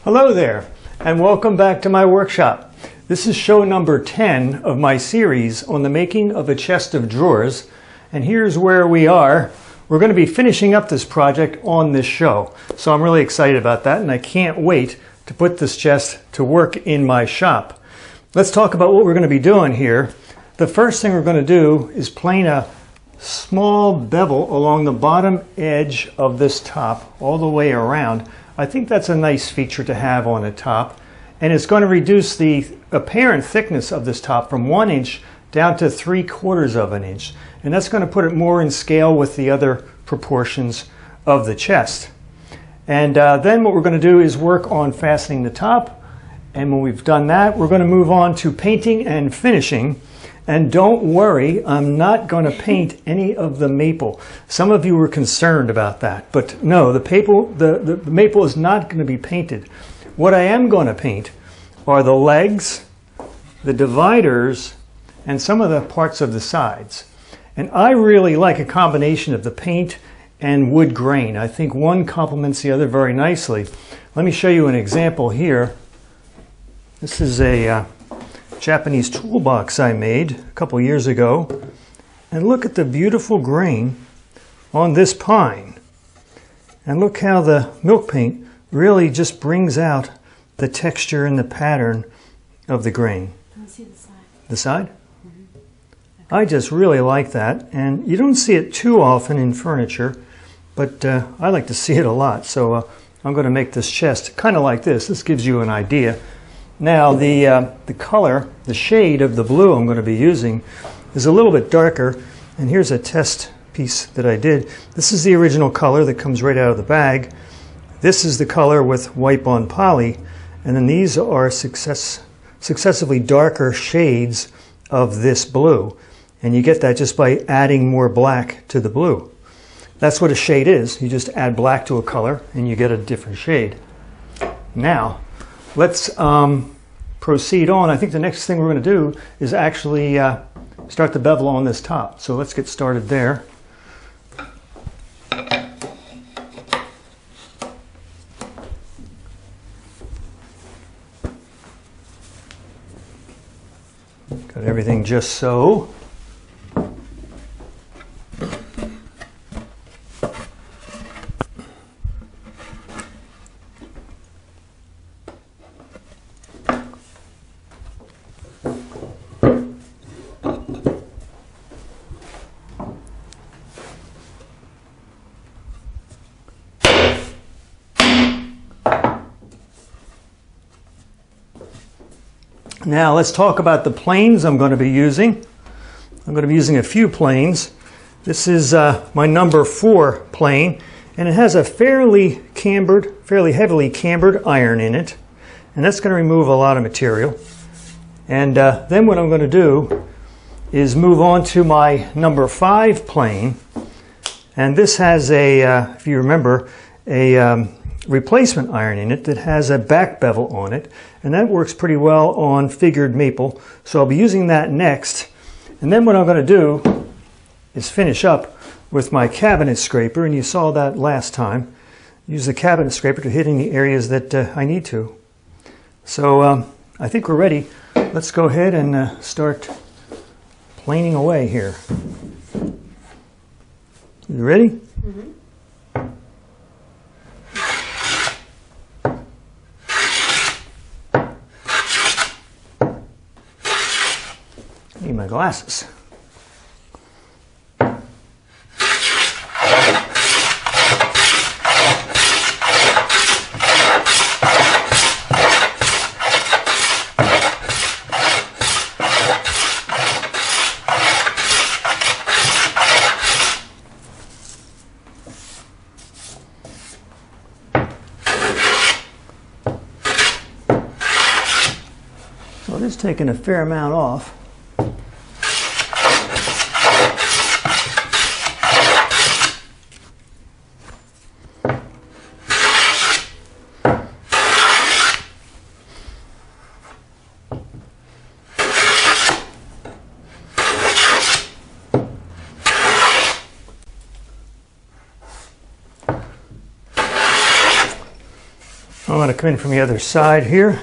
Hello there, and welcome back to my workshop. This is show number 10 of my series on the making of a chest of drawers, and here's where we are. We're going to be finishing up this project on this show, so I'm really excited about that, and I can't wait to put this chest to work in my shop. Let's talk about what we're going to be doing here. The first thing we're going to do is plane a small bevel along the bottom edge of this top all the way around. I think that's a nice feature to have on the top, and it's going to reduce the apparent thickness of this top from 1 inch down to 3/4 of an inch, and that's going to put it more in scale with the other proportions of the chest. And then what we're going to do is work on fastening the top, and when we've done that, we're going to move on to painting and finishing. And don't worry, I'm not going to paint any of the maple. Some of you were concerned about that, but no, the maple is not going to be painted. What I am going to paint are the legs, the dividers, and some of the parts of the sides. And I really like a combination of the paint and wood grain. I think one complements the other very nicely. Let me show you an example here. This is a Japanese toolbox I made a couple years ago, and look at the beautiful grain on this pine, and look how the milk paint really just brings out the texture and the pattern of the grain. Let's see the side. The side? Mm-hmm. Okay. I just really like that, and you don't see it too often in furniture, but I like to see it a lot. So I'm going to make this chest kind of like this. This gives you an idea. Now the color, the shade of the blue I'm going to be using is a little bit darker, and here's a test piece that I did. This is the original color that comes right out of the bag. This is the color with wipe on poly, and then these are successively darker shades of this blue, and you get that just by adding more black to the blue. That's what a shade is. You just add black to a color and you get a different shade. Now let's proceed on. I think the next thing we're going to do is actually start the bevel on this top. So let's get started there. Got everything just so. Now let's talk about the planes I'm going to be using. I'm going to be using a few planes. This is my number 4 plane, and it has a fairly heavily cambered iron in it, and that's going to remove a lot of material. And then what I'm going to do is move on to my number 5 plane, and this has a, if you remember, a replacement iron in it that has a back bevel on it, and that works pretty well on figured maple, so I'll be using that next. And then what I'm going to do is finish up with my cabinet scraper, and you saw that last time. Use the cabinet scraper to hit in the areas that I need to. So I think we're ready. Let's go ahead and start planing away here. You ready? Mm-hmm. Need my glasses. So it is taking a fair amount off. I'm going to come in from the other side here.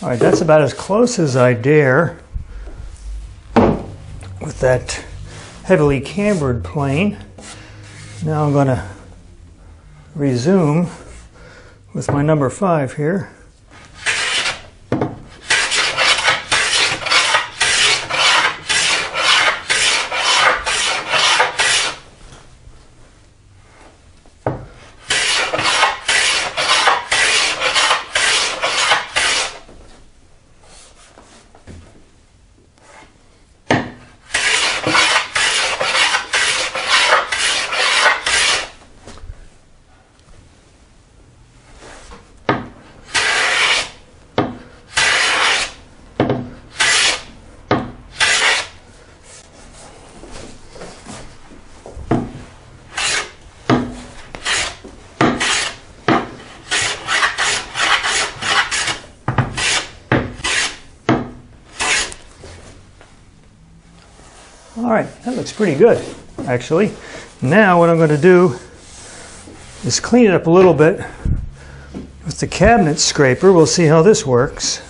All right, that's about as close as I dare with that heavily cambered plane. Now I'm going to resume with my number 5 here. All right, that looks pretty good, actually. Now what I'm going to do is clean it up a little bit with the cabinet scraper. We'll see how this works.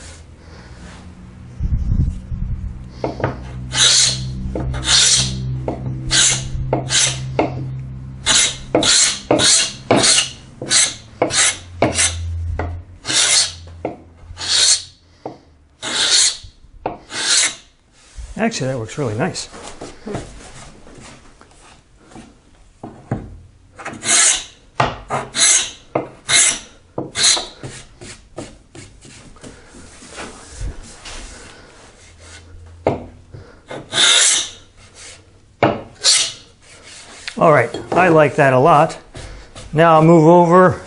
Actually, that works really nice. All right, I like that a lot. Now I'll move over,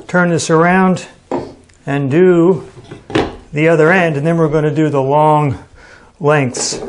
turn this around, and do the other end, and then we're going to do the long lengths.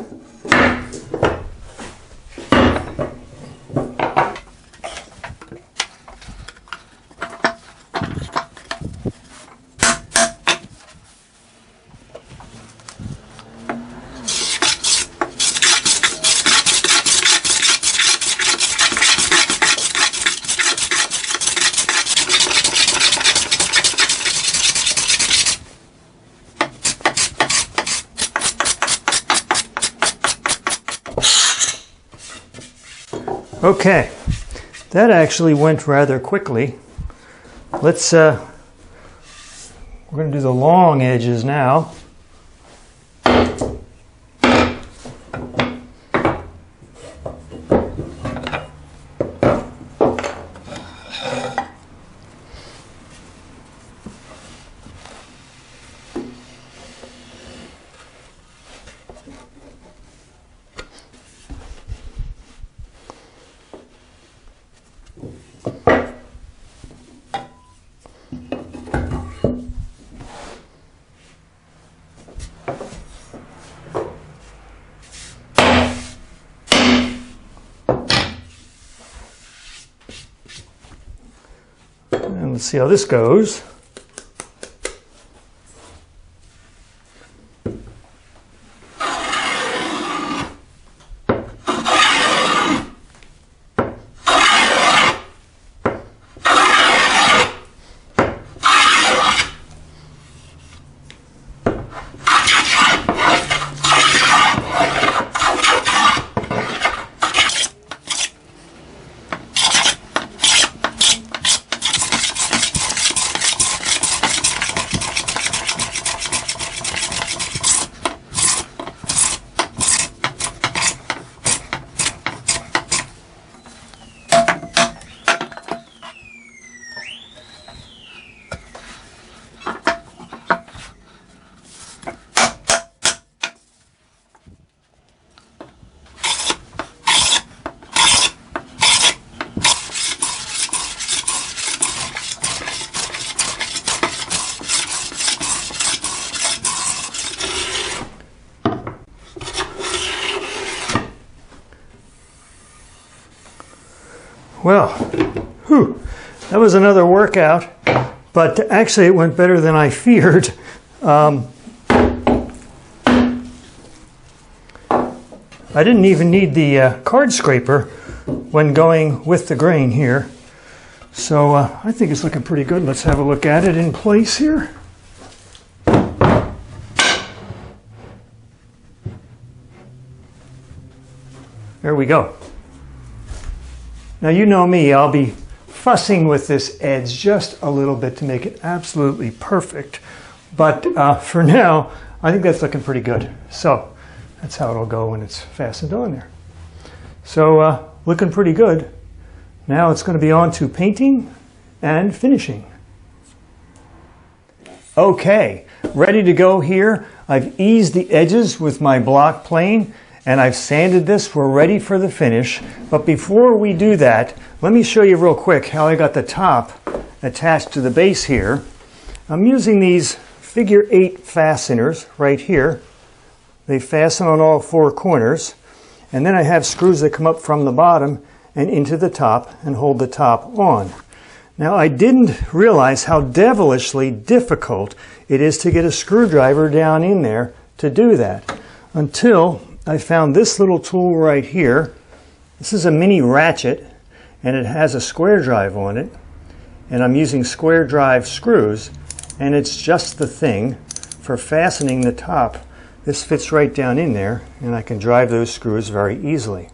Okay, that actually went rather quickly. Let's, we're going to do the long edges now. And let's see how this goes. Well, whew, that was another workout, but actually it went better than I feared. I didn't even need the card scraper when going with the grain here. So I think it's looking pretty good. Let's have a look at it in place here. There we go. Now you know me, I'll be fussing with this edge just a little bit to make it absolutely perfect. But for now, I think that's looking pretty good. So that's how it'll go when it's fastened on there. So looking pretty good. Now it's going to be on to painting and finishing. Okay, ready to go here. I've eased the edges with my block plane and I've sanded this. We're ready for the finish. But before we do that, let me show you real quick how I got the top attached to the base here. I'm using these figure 8 fasteners right here. They fasten on all 4 corners. And then I have screws that come up from the bottom and into the top and hold the top on. Now I didn't realize how devilishly difficult it is to get a screwdriver down in there to do that until I found this little tool right here. This is a mini ratchet and it has a square drive on it, and I'm using square drive screws, and it's just the thing for fastening the top. This fits right down in there and I can drive those screws very easily.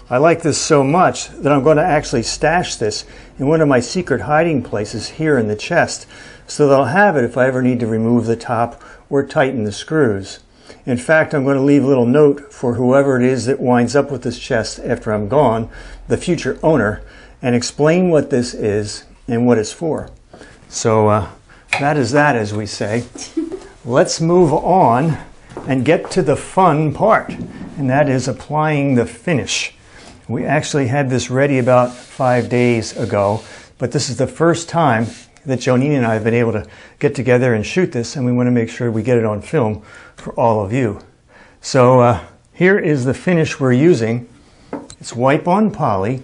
I like this so much that I'm going to actually stash this in one of my secret hiding places here in the chest so that I'll have it if I ever need to remove the top or tighten the screws. In fact, I'm going to leave a little note for whoever it is that winds up with this chest after I'm gone, the future owner, and explain what this is and what it's for. So that is that, as we say. Let's move on and get to the fun part, and that is applying the finish. We actually had this ready about 5 days ago, but this is the first time that Jonine and I have been able to get together and shoot this, and we want to make sure we get it on film for all of you. So here is the finish we're using. It's wipe on poly,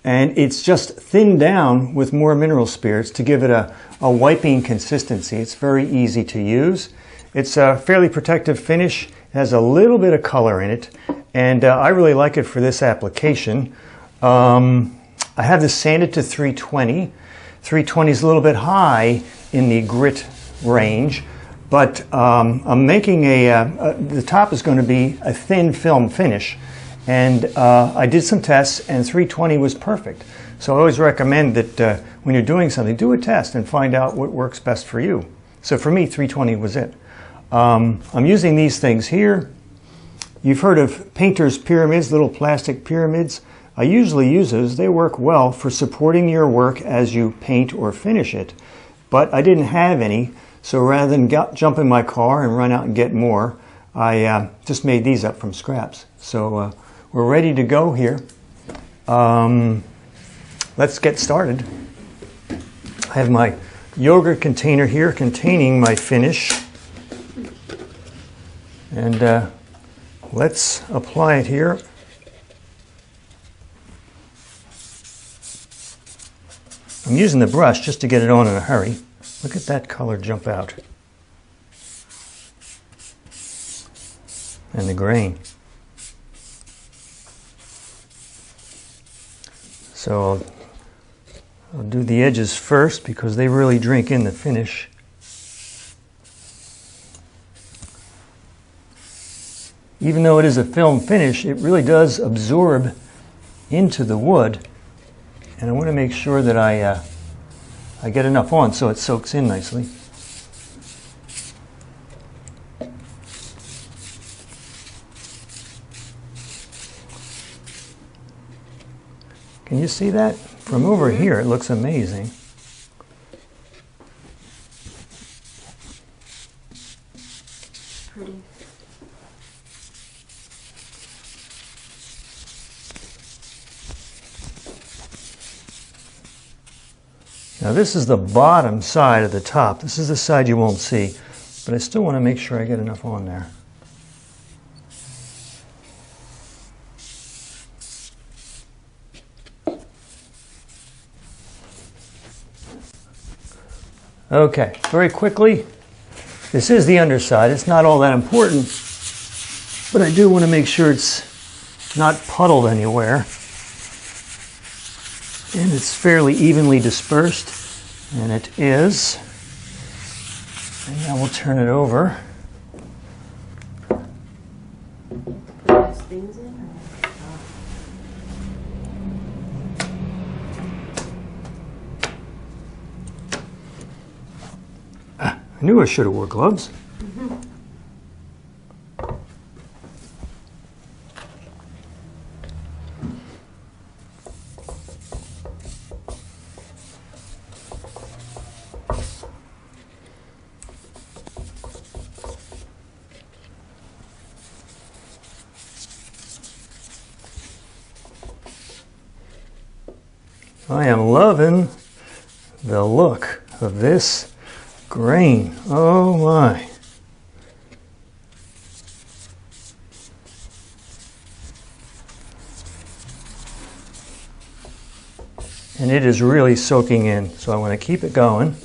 and it's just thinned down with more mineral spirits to give it a wiping consistency. It's very easy to use. It's a fairly protective finish. It has a little bit of color in it, and I really like it for this application. I have this sanded to 320. 320 is a little bit high in the grit range, but I'm making the top is going to be a thin film finish, and I did some tests and 320 was perfect. So I always recommend that when you're doing something, do a test and find out what works best for you. So for me, 320 was it. I'm using these things here. You've heard of painter's pyramids, little plastic pyramids. I usually use those. They work well for supporting your work as you paint or finish it. But I didn't have any, so rather than jump in my car and run out and get more, I just made these up from scraps. So we're ready to go here. Let's get started. I have my yogurt container here containing my finish. And let's apply it here. I'm using the brush just to get it on in a hurry. Look at that color jump out. And the grain. So I'll do the edges first because they really drink in the finish. Even though it is a film finish, it really does absorb into the wood. And I want to make sure that I get enough on so it soaks in nicely. Can you see that? From over here, it looks amazing. Pretty. Now this is the bottom side of the top. This is the side you won't see, but I still want to make sure I get enough on there. Okay, very quickly, this is the underside. It's not all that important, but I do want to make sure it's not puddled anywhere. And it's fairly evenly dispersed, and it is. And now we'll turn it over. I knew I should have wore gloves. I am loving the look of this grain. Oh my. And it is really soaking in, so I want to keep it going.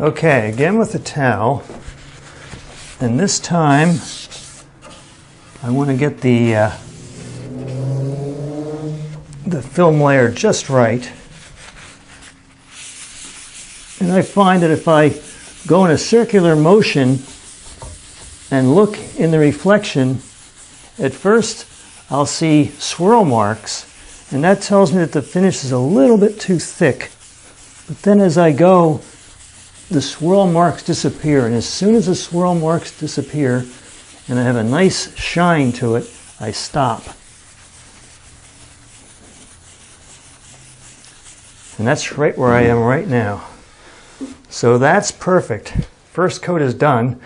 Okay, again with the towel, and this time I want to get the film layer just right. And I find that if I go in a circular motion and look in the reflection, at first I'll see swirl marks, and that tells me that the finish is a little bit too thick. But then as I go, the swirl marks disappear, and as soon as the swirl marks disappear and I have a nice shine to it, I stop. And that's right where I am right now. So that's perfect. First coat is done.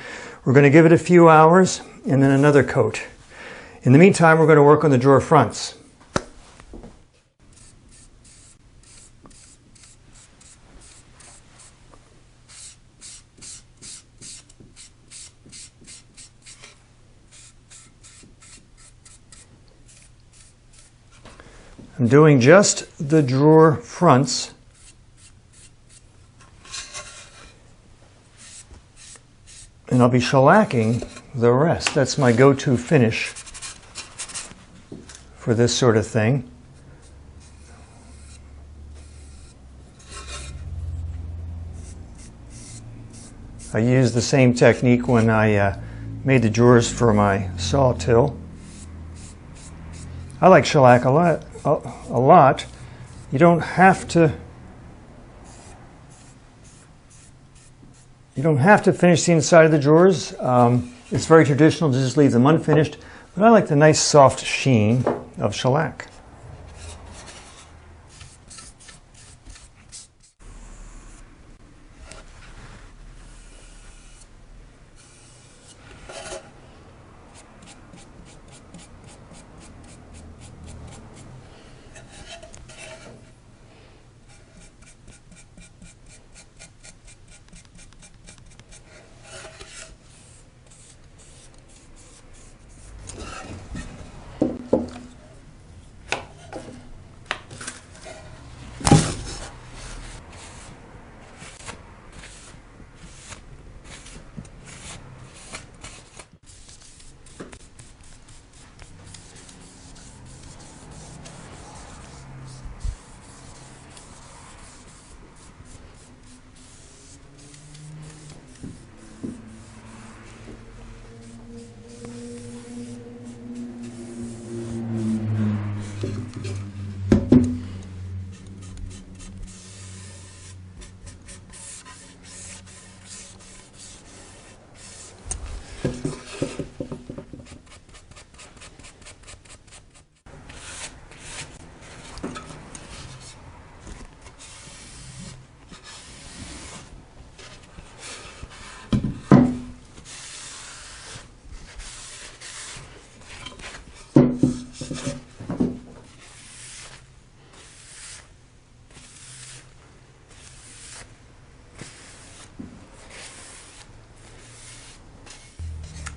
We're going to give it a few hours and then another coat. In the meantime, we're going to work on the drawer fronts. I'm doing just the drawer fronts. And I'll be shellacking the rest. That's my go-to finish for this sort of thing. I used the same technique when I made the drawers for my sawtill. I like shellac a lot. You don't have to finish the inside of the drawers. It's very traditional to just leave them unfinished, but I like the nice soft sheen of shellac.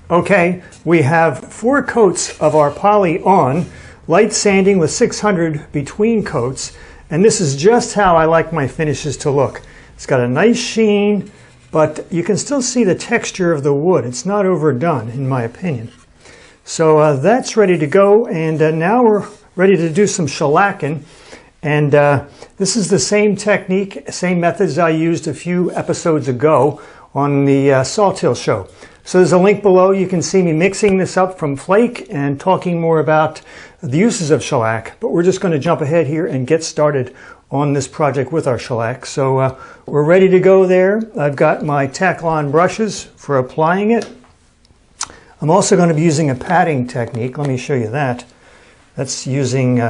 Okay, we have 4 coats of our poly on, light sanding with 600 between coats, and this is just how I like my finishes to look. It's got a nice sheen, but you can still see the texture of the wood. It's not overdone, in my opinion. So that's ready to go, and now we're ready to do some shellacking. And this is the same technique, same methods I used a few episodes ago on the Salt Hill show. So there's a link below. You can see me mixing this up from flake and talking more about the uses of shellac. But we're just going to jump ahead here and get started on this project with our shellac. So we're ready to go there. I've got my Taklon brushes for applying it. I'm also going to be using a patting technique. Let me show you that. That's using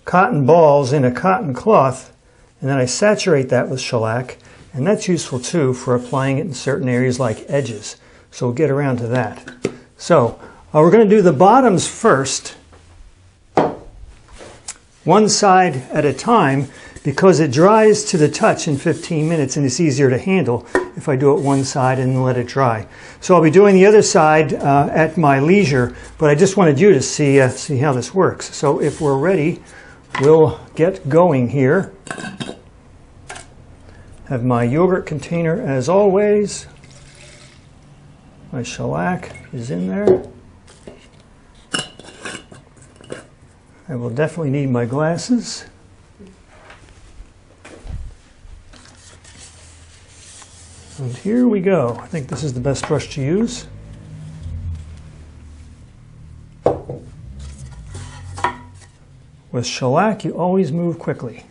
cotton balls in a cotton cloth, and then I saturate that with shellac, and that's useful too for applying it in certain areas like edges. So we'll get around to that. So we're going to do the bottoms first, one side at a time, because it dries to the touch in 15 minutes and it's easier to handle if I do it one side and let it dry. So I'll be doing the other side at my leisure, but I just wanted you to see how this works. So if we're ready, we'll get going here. Have my yogurt container as always. My shellac is in there. I will definitely need my glasses. And here we go. I think this is the best brush to use. With shellac, you always move quickly.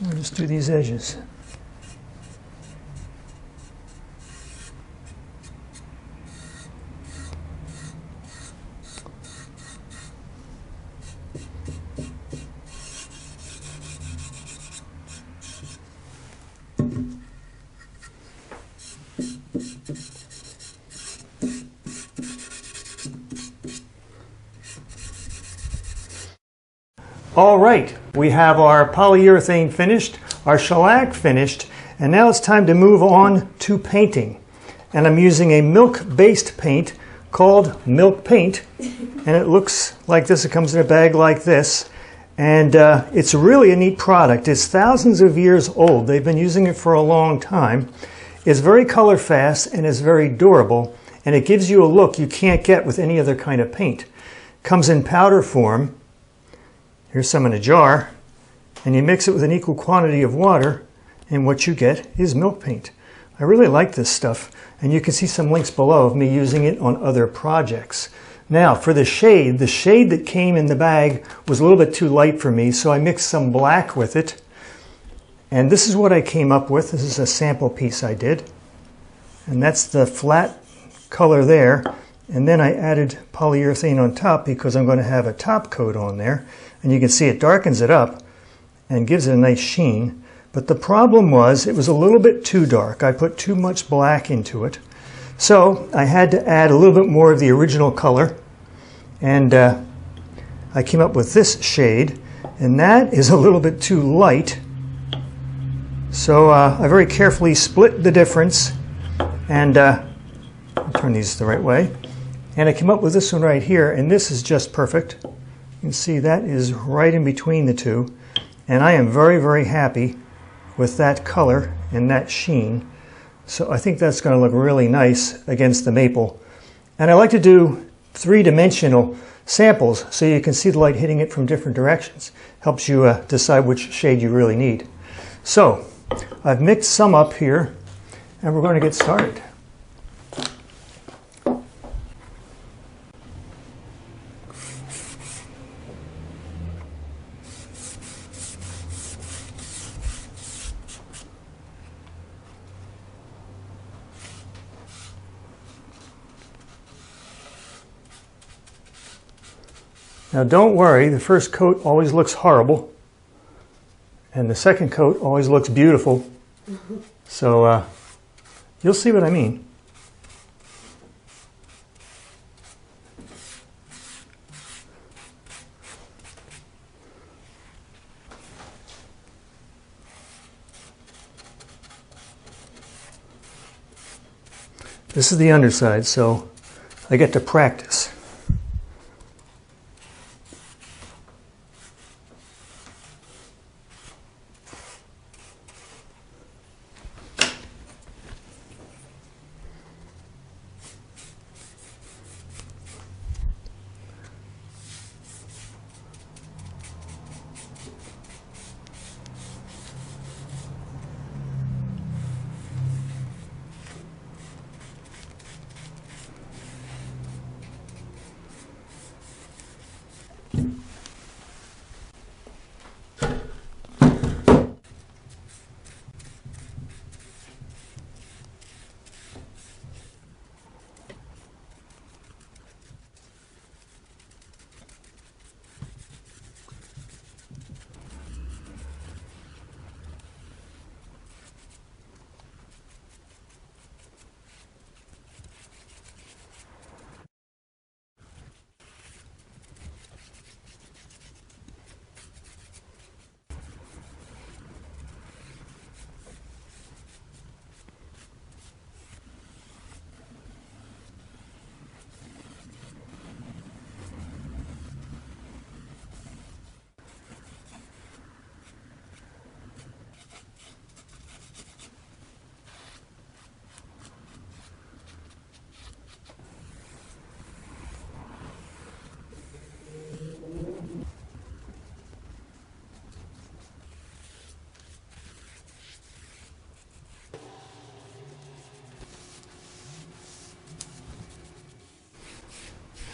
I'll just do these edges. All right, we have our polyurethane finished, our shellac finished, and now it's time to move on to painting. And I'm using a milk-based paint called Milk Paint, and it looks like this. It comes in a bag like this, and it's really a neat product. It's thousands of years old. They've been using it for a long time. It's very color fast and it's very durable, and it gives you a look you can't get with any other kind of paint. It comes in powder form. Here's some in a jar, and you mix it with an equal quantity of water, and what you get is milk paint. I really like this stuff, and you can see some links below of me using it on other projects. Now, for the shade that came in the bag was a little bit too light for me, so I mixed some black with it, and this is what I came up with. This is a sample piece I did, and that's the flat color there, and then I added polyurethane on top because I'm going to have a top coat on there. And you can see it darkens it up and gives it a nice sheen. But the problem was it was a little bit too dark. I put too much black into it. So I had to add a little bit more of the original color. And I came up with this shade. And that is a little bit too light. So I very carefully split the difference and Turn these the right way. And I came up with this one right here, and this is just perfect. You can see that is right in between the two. And I am very, very happy with that color and that sheen. So I think that's going to look really nice against the maple. And I like to do three-dimensional samples so you can see the light hitting it from different directions. Helps you decide which shade you really need. So I've mixed some up here, and we're going to get started. Now don't worry, the first coat always looks horrible, and the second coat always looks beautiful. So you'll see what I mean. This is the underside, so I get to practice.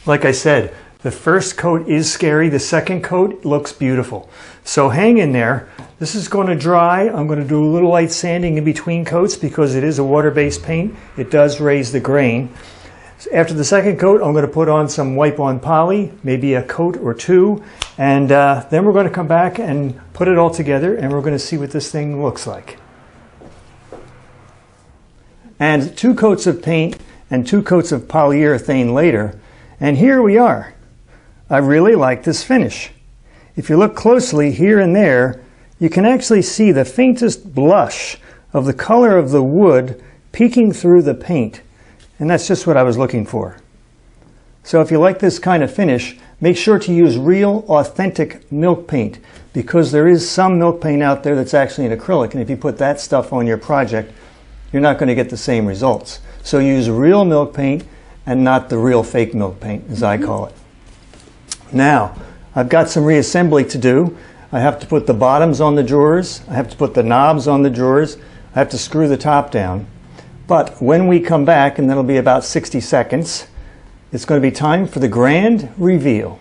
Like I said, the first coat is scary. The second coat looks beautiful. So hang in there. This is going to dry. I'm going to do a little light sanding in between coats because it is a water-based paint. It does raise the grain. After the second coat, I'm going to put on some wipe-on poly, maybe a coat or two, and then we're going to come back and put it all together, and we're going to see what this thing looks like. And 2 coats of paint and 2 coats of polyurethane later, and here we are. I really like this finish. If you look closely here and there, you can actually see the faintest blush of the color of the wood peeking through the paint. And that's just what I was looking for. So if you like this kind of finish, make sure to use real, authentic milk paint, because there is some milk paint out there that's actually an acrylic, and if you put that stuff on your project, you're not going to get the same results. So use real milk paint and not the real fake milk paint, as I call it. Now, I've got some reassembly to do. I have to put the bottoms on the drawers. I have to put the knobs on the drawers. I have to screw the top down. But when we come back, and that'll be about 60 seconds, it's going to be time for the grand reveal.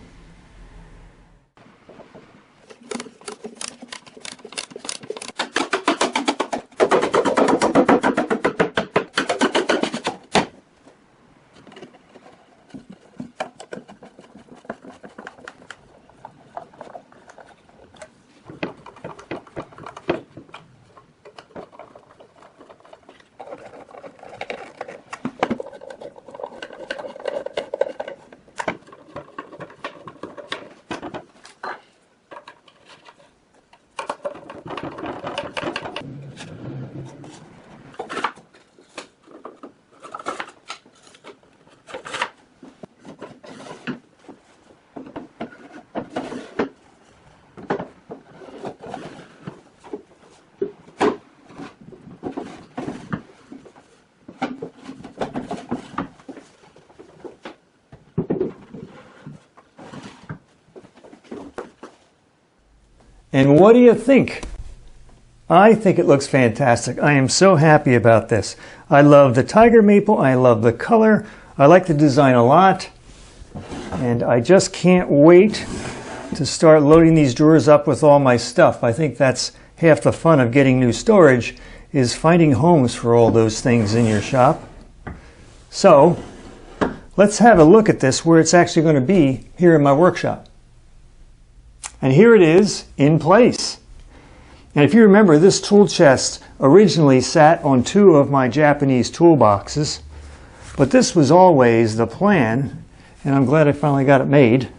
And what do you think? I think it looks fantastic. I am so happy about this. I love the tiger maple. I love the color. I like the design a lot. And I just can't wait to start loading these drawers up with all my stuff. I think that's half the fun of getting new storage, is finding homes for all those things in your shop. So let's have a look at this where it's actually going to be here in my workshop. And here it is in place. And if you remember, this tool chest originally sat on 2 of my Japanese toolboxes, but this was always the plan, and I'm glad I finally got it made.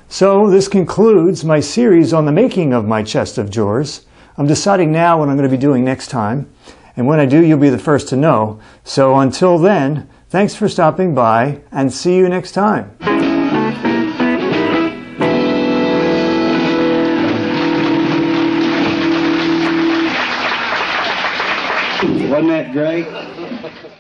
So this concludes my series on the making of my chest of drawers. I'm deciding now what I'm going to be doing next time, and when I do, you'll be the first to know. So until then, thanks for stopping by, and see you next time. Wasn't that great?